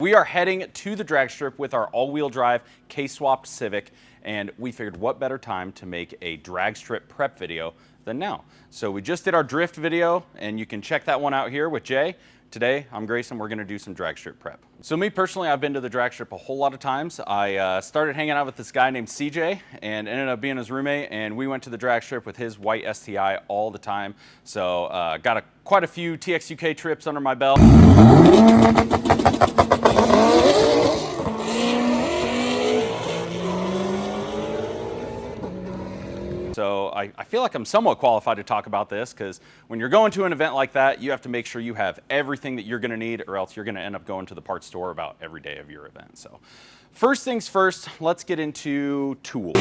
We are heading to the drag strip with our all-wheel drive K-swapped Civic, and we figured what better time to make a drag strip prep video than now. So we just did our drift video, and you can check that one out here with Jay. Today, I'm Grayson, we're gonna do some drag strip prep. So me personally, I've been to the drag strip a whole lot of times. I started hanging out with this guy named CJ and ended up being his roommate, and we went to the drag strip with his white STI all the time. So got quite a few TXUK trips under my belt. So I feel like I'm somewhat qualified to talk about this, because when you're going to an event like that, you have to make sure you have everything that you're gonna need, or else you're gonna end up going to the parts store about every day of your event. So first things first, let's get into tools.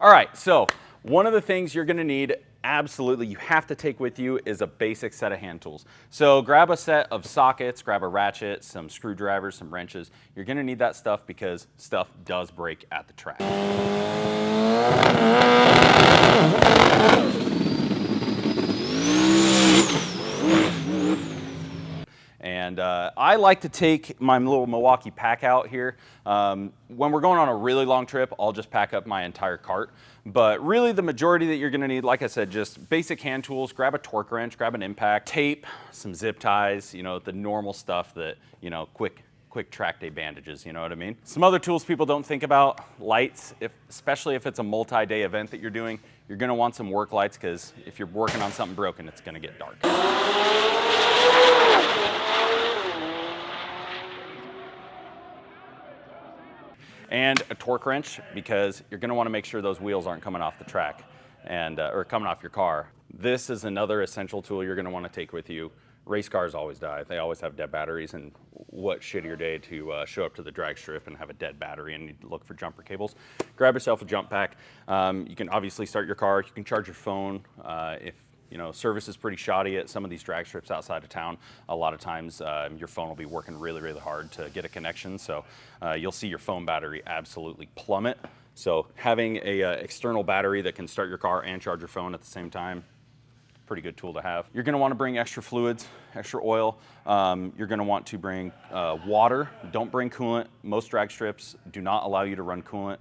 All right, so one of the things you're gonna need, absolutely, you have to take with you, is a basic set of hand tools. So grab a set of sockets, grab a ratchet, some screwdrivers, some wrenches. You're gonna need that stuff because stuff does break at the track. And I like to take my little Milwaukee pack out here. When we're going on a really long trip, I'll just pack up my entire cart. But really the majority that you're gonna need, like I said, just basic hand tools. Grab a torque wrench, grab an impact, tape, some zip ties, you know, the normal stuff that, you know, quick track day bandages, you know what I mean? Some other tools people don't think about, lights, especially if it's a multi-day event that you're doing, you're gonna want some work lights, because if you're working on something broken, it's gonna get dark. And a torque wrench, because you're gonna wanna make sure those wheels aren't coming off the track and or coming off your car. This is another essential tool you're gonna wanna take with you. Race cars always die. They always have dead batteries, and what shittier day to show up to the drag strip and have a dead battery and need to look for jumper cables. Grab yourself a jump pack. You can obviously start your car. You can charge your phone. If you know, service is pretty shoddy at some of these drag strips outside of town, a lot of times your phone will be working really, really hard to get a connection. So you'll see your phone battery absolutely plummet. So having a external battery that can start your car and charge your phone at the same time, pretty good tool to have. You're gonna wanna bring extra fluids, extra oil. You're gonna want to bring water. Don't bring coolant. Most drag strips do not allow you to run coolant.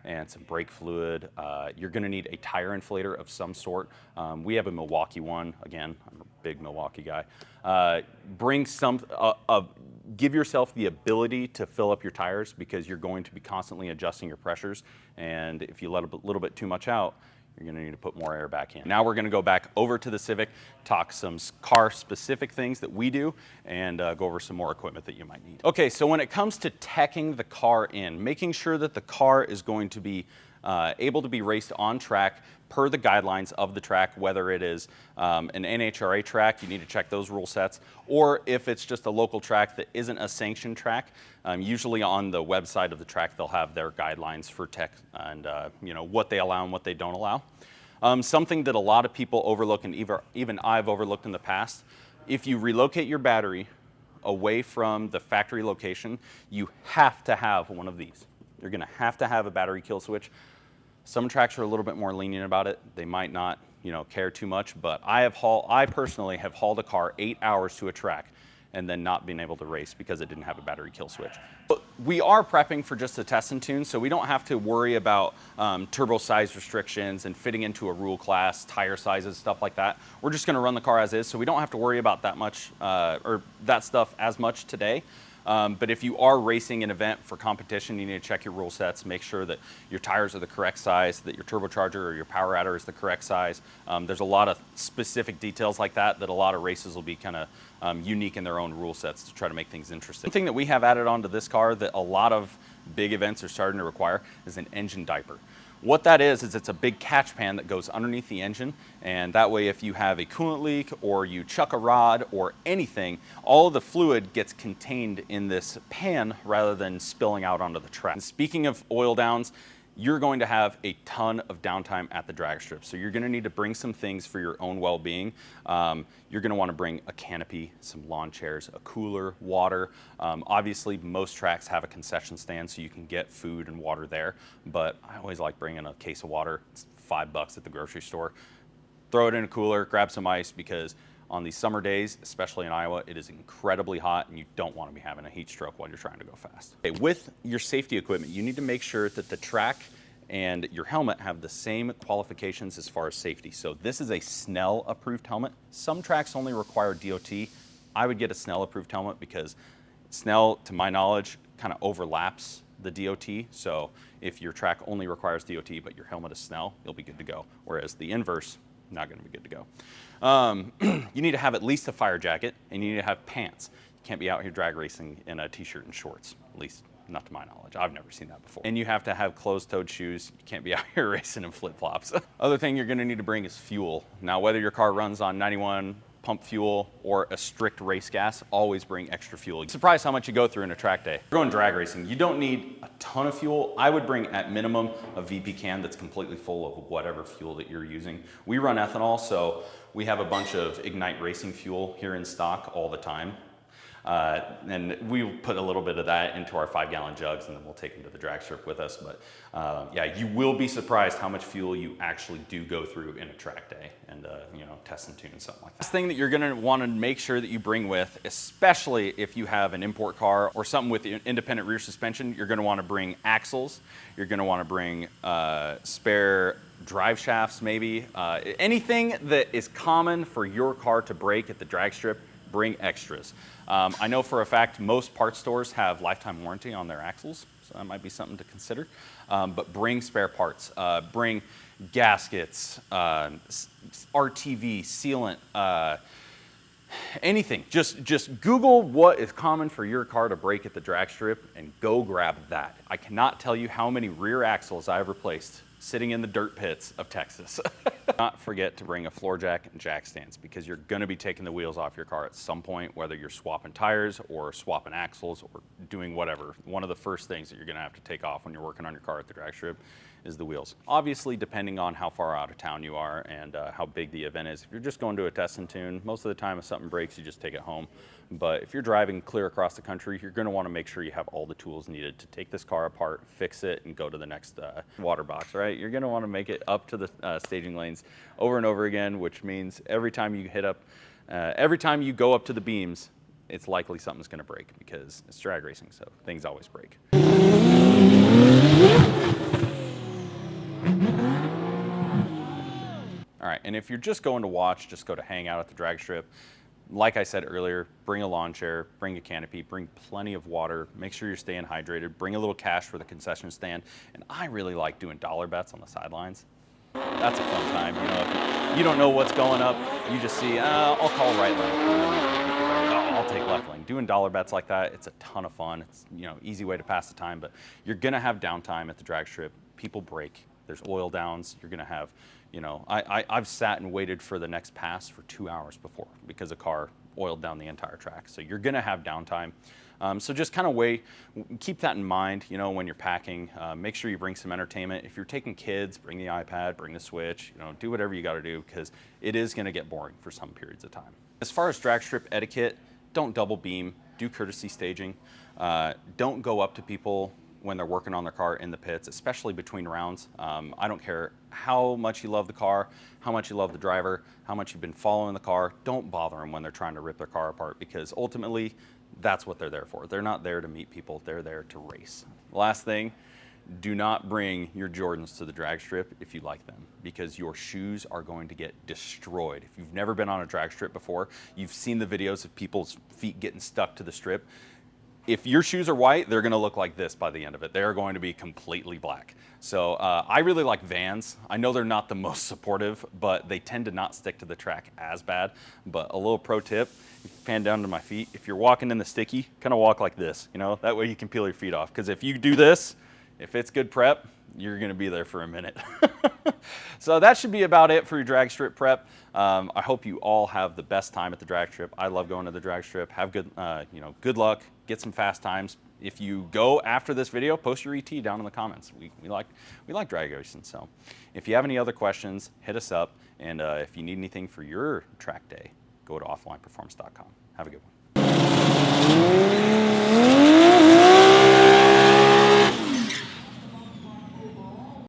And some brake fluid. You're gonna need a tire inflator of some sort. We have a Milwaukee one. Again, I'm a big Milwaukee guy. Bring some, give yourself the ability to fill up your tires, because you're going to be constantly adjusting your pressures. And if you let a little bit too much out, you're gonna need to put more air back in. Now we're gonna go back over to the Civic, talk some car-specific things that we do, and go over some more equipment that you might need. Okay, so when it comes to teching the car in, making sure that the car is going to be able to be raced on track per the guidelines of the track, whether it is an NHRA track, you need to check those rule sets, or if it's just a local track that isn't a sanctioned track, usually on the website of the track, they'll have their guidelines for tech and you know, what they allow and what they don't allow. Something that a lot of people overlook, and even I've overlooked in the past, if you relocate your battery away from the factory location, you have to have one of these. You're gonna have to have a battery kill switch. Some tracks are a little bit more lenient about it. They might not, you know, care too much, but I personally have hauled a car 8 hours to a track and then not been able to race because it didn't have a battery kill switch. But we are prepping for just a test and tune, so we don't have to worry about turbo size restrictions and fitting into a rule class, tire sizes, stuff like that. We're just gonna run the car as is, so we don't have to worry about that much, or that stuff as much today. But if you are racing an event for competition, you need to check your rule sets, make sure that your tires are the correct size, that your turbocharger or your power adder is the correct size. There's a lot of specific details like that a lot of races will be kind of unique in their own rule sets to try to make things interesting. One thing that we have added onto this car that a lot of big events are starting to require is an engine diaper. What that is it's a big catch pan that goes underneath the engine, and that way if you have a coolant leak or you chuck a rod or anything, all of the fluid gets contained in this pan rather than spilling out onto the track. And speaking of oil downs, you're going to have a ton of downtime at the drag strip. So you're gonna need to bring some things for your own well-being. You're gonna wanna bring a canopy, some lawn chairs, a cooler, water. Obviously, most tracks have a concession stand so you can get food and water there, but I always like bringing a case of water. It's $5 at the grocery store. Throw it in a cooler, grab some ice, because On these summer days, especially in Iowa, it is incredibly hot and you don't want to be having a heat stroke while you're trying to go fast. Okay, with your safety equipment, you need to make sure that the track and your helmet have the same qualifications as far as safety. So this is a Snell approved helmet. Some tracks only require DOT. I would get a Snell approved helmet because Snell, to my knowledge, kind of overlaps the DOT. So if your track only requires DOT but your helmet is Snell, you'll be good to go. Whereas the inverse, not going to be good to go. You need to have at least a fire jacket and you need to have pants. You can't be out here drag racing in a t-shirt and shorts, at least not to my knowledge. I've never seen that before. And you have to have closed-toed shoes. You can't be out here racing in flip-flops. Other thing you're gonna need to bring is fuel. Now, whether your car runs on 91 pump fuel or a strict race gas, always bring extra fuel. Surprised how much you go through in a track day. You're going drag racing, you don't need a ton of fuel. I would bring at minimum a VP can that's completely full of whatever fuel that you're using. We run ethanol, so we have a bunch of Ignite racing fuel here in stock all the time. And we put a little bit of that into our 5-gallon jugs and then we'll take them to the drag strip with us. But yeah, you will be surprised how much fuel you actually do go through in a track day and you know, test and tune and something like that. Last thing that you're gonna wanna make sure that you bring with, especially if you have an import car or something with independent rear suspension, you're gonna wanna bring axles, you're gonna wanna bring spare drive shafts maybe. Anything that is common for your car to break at the drag strip, bring extras. I know for a fact most parts stores have lifetime warranty on their axles, so that might be something to consider. But bring spare parts, bring gaskets, RTV, sealant, anything. Just Google what is common for your car to break at the drag strip and go grab that. I cannot tell you how many rear axles I've replaced sitting in the dirt pits of Texas. Do not forget to bring a floor jack and jack stands because you're gonna be taking the wheels off your car at some point, whether you're swapping tires or swapping axles or doing whatever. One of the first things that you're gonna have to take off when you're working on your car at the drag strip is the wheels. Obviously, depending on how far out of town you are and how big the event is. If you're just going to a test and tune, most of the time if something breaks, you just take it home. But if you're driving clear across the country, you're gonna wanna make sure you have all the tools needed to take this car apart, fix it, and go to the next water box, right? You're gonna wanna make it up to the staging lanes over and over again, which means every time you go up to the beams, it's likely something's gonna break because it's drag racing, so things always break. All right, and if you're just going to watch, just go to hang out at the drag strip, like I said earlier, bring a lawn chair, bring a canopy, bring plenty of water, make sure you're staying hydrated, bring a little cash for the concession stand, and I really like doing dollar bets on the sidelines. That's a fun time, you know, if you don't know what's going up, you just see, I'll call right lane, I'll take left lane. Doing dollar bets like that, it's a ton of fun. It's, you know, easy way to pass the time, but you're gonna have downtime at the drag strip. People break, there's oil downs, you're gonna have, you know, I've sat and waited for the next pass for 2 hours before because a car oiled down the entire track. So you're gonna have downtime. So just kind of keep that in mind, you know, when you're packing. Make sure you bring some entertainment. If you're taking kids, bring the iPad, bring the Switch, you know, do whatever you gotta do because it is gonna get boring for some periods of time. As far as drag strip etiquette, don't double beam, do courtesy staging. Don't go up to people when they're working on their car in the pits, especially between rounds. I don't care how much you love the car, how much you love the driver, how much you've been following the car, don't bother them when they're trying to rip their car apart because ultimately that's what they're there for. They're not there to meet people, they're there to race. Last thing, do not bring your Jordans to the drag strip if you like them because your shoes are going to get destroyed. If you've never been on a drag strip before, you've seen the videos of people's feet getting stuck to the strip. If your shoes are white, they're gonna look like this by the end of it. They're going to be completely black. So I really like Vans. I know they're not the most supportive, but they tend to not stick to the track as bad. But a little pro tip, fan down to my feet. If you're walking in the sticky, kind of walk like this, you know? That way you can peel your feet off. Because if you do this, if it's good prep, you're gonna be there for a minute. So that should be about it for your drag strip prep. I hope you all have the best time at the drag strip. I love going to the drag strip. Have good, you know, good luck. Get some fast times. If you go after this video, post your ET down in the comments. We like drag racing. So if you have any other questions, hit us up. And if you need anything for your track day, go to offlineperformance.com. Have a good one.